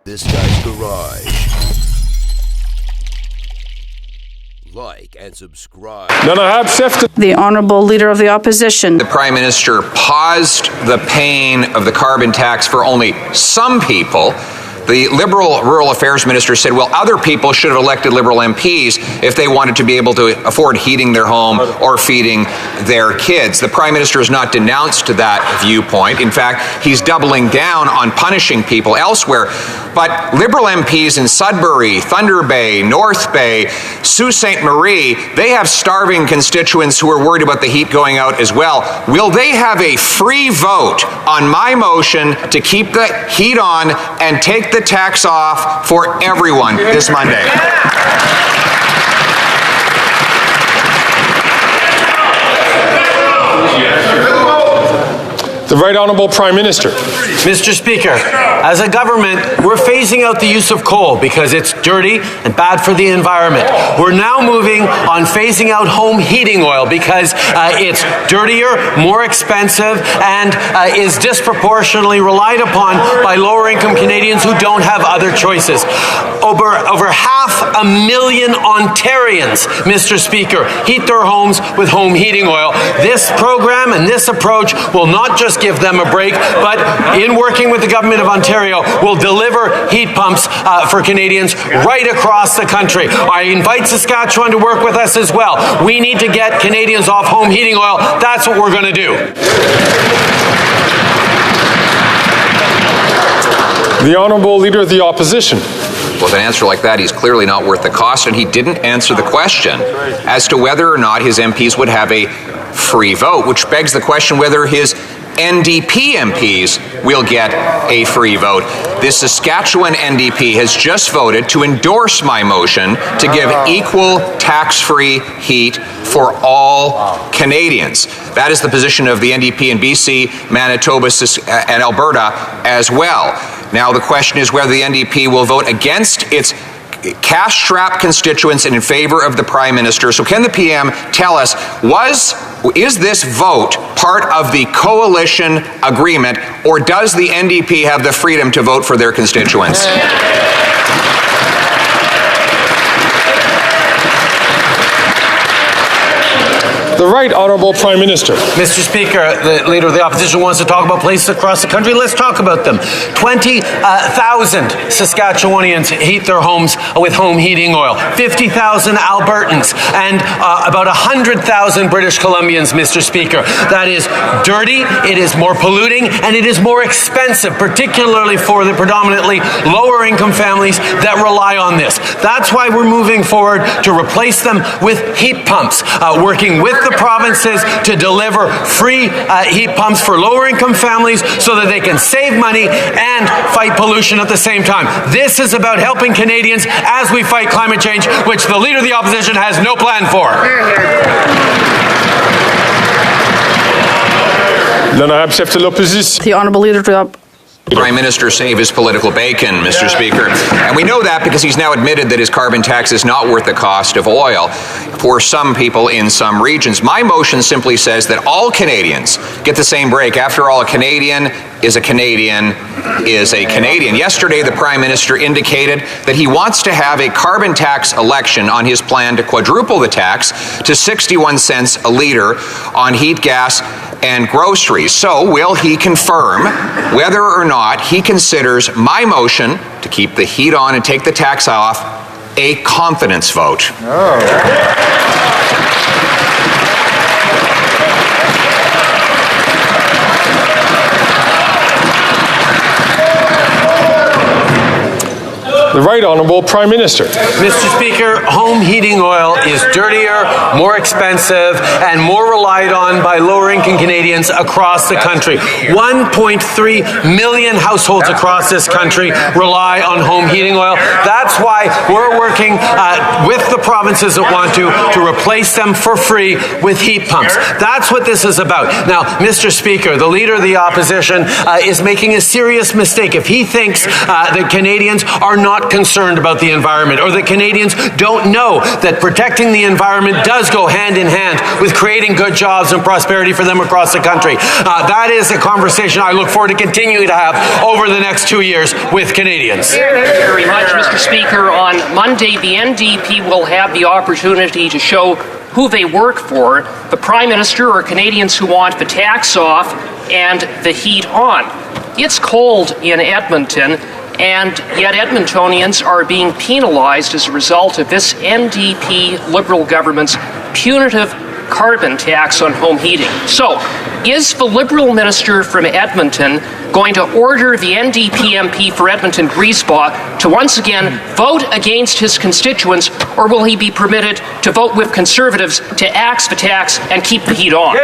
This Guy's Garage. Like and subscribe. The Honourable Leader of the Opposition. The Prime Minister paused the paying of the carbon tax for only some people. The Liberal Rural Affairs Minister said, well, other people should have elected Liberal MPs if they wanted to be able to afford heating their home or feeding their kids. The Prime Minister has not denounced that viewpoint. In fact, he's doubling down on punishing people elsewhere. But Liberal MPs in Sudbury, Thunder Bay, North Bay, Sault Ste. Marie, they have starving constituents who are worried about the heat going out as well. Will they have a free vote on my motion to keep the heat on and take the tax off for everyone this Monday? The Right Honourable Prime Minister. Mr. Speaker, as a government, we're phasing out the use of coal because it's dirty and bad for the environment. We're now moving on phasing out home heating oil because it's dirtier, more expensive, and is disproportionately relied upon by lower-income Canadians who don't have other choices. Over 500,000 Ontarians, Mr. Speaker, heat their homes with home heating oil. This program and this approach will not just give them a break, but in working with the Government of Ontario, will deliver heat pumps for Canadians right across the country. I invite Saskatchewan to work with us as well. We need to get Canadians off home heating oil. That's what we're going to do. The Honourable Leader of the Opposition. With an answer like that, he's clearly not worth the cost, and he didn't answer the question as to whether or not his MPs would have a free vote, which begs the question whether his NDP MPs will get a free vote. The Saskatchewan NDP has just voted to endorse my motion to give equal tax-free heat for all Canadians. That is the position of the NDP in BC, Manitoba, and Alberta as well. Now the question is whether the NDP will vote against its cash-strapped constituents and in favor of the Prime Minister. So can the PM tell us, is this vote part of the coalition agreement, or does the NDP have the freedom to vote for their constituents? The Right Honourable Prime Minister. Mr. Speaker, the Leader of the Opposition wants to talk about places across the country. Let's talk about them. 20,000 Saskatchewanians heat their homes with home heating oil. 50,000 Albertans and about 100,000 British Columbians, Mr. Speaker. That is dirty, it is more polluting, and it is more expensive, particularly for the predominantly lower income families that rely on this. That's why we're moving forward to replace them with heat pumps, working with the provinces to deliver free heat pumps for lower income families so that they can save money and fight pollution at the same time. This is about helping Canadians as we fight climate change, which the Leader of the Opposition has no plan for. The Honourable Leader of the Prime Minister save his political bacon, Mr. Speaker. And we know that because he's now admitted that his carbon tax is not worth the cost of oil for some people in some regions. My motion simply says that all Canadians get the same break. After all, a Canadian is a Canadian is a Canadian. Yesterday, the Prime Minister indicated that he wants to have a carbon tax election on his plan to quadruple the tax to 61 cents a litre on heat, gas, and groceries. So will he confirm whether or not he considers my motion to keep the heat on and take the tax off a confidence vote? The Right Honourable Prime Minister. Mr. Speaker, home heating oil is dirtier, more expensive, and more relied on by lower-income Canadians across the country. 1.3 million households across this country rely on home heating oil. That's why we're working with the provinces that want to replace them for free with heat pumps. That's what this is about. Now, Mr. Speaker, the Leader of the Opposition is making a serious mistake if he thinks that Canadians are not not concerned about the environment, or that Canadians don't know that protecting the environment does go hand in hand with creating good jobs and prosperity for them across the country. That is a conversation I look forward to continuing to have over the next 2 years with Canadians. Thank you very much, Mr. Speaker. On Monday, the NDP will have the opportunity to show who they work for, the Prime Minister or Canadians who want the tax off and the heat on. It's cold in Edmonton, and yet Edmontonians are being penalized as a result of this NDP Liberal government's punitive carbon tax on home heating. So, is the Liberal minister from Edmonton going to order the NDP MP for Edmonton Griesbach to once again vote against his constituents, or will he be permitted to vote with Conservatives to axe the tax and keep the heat on?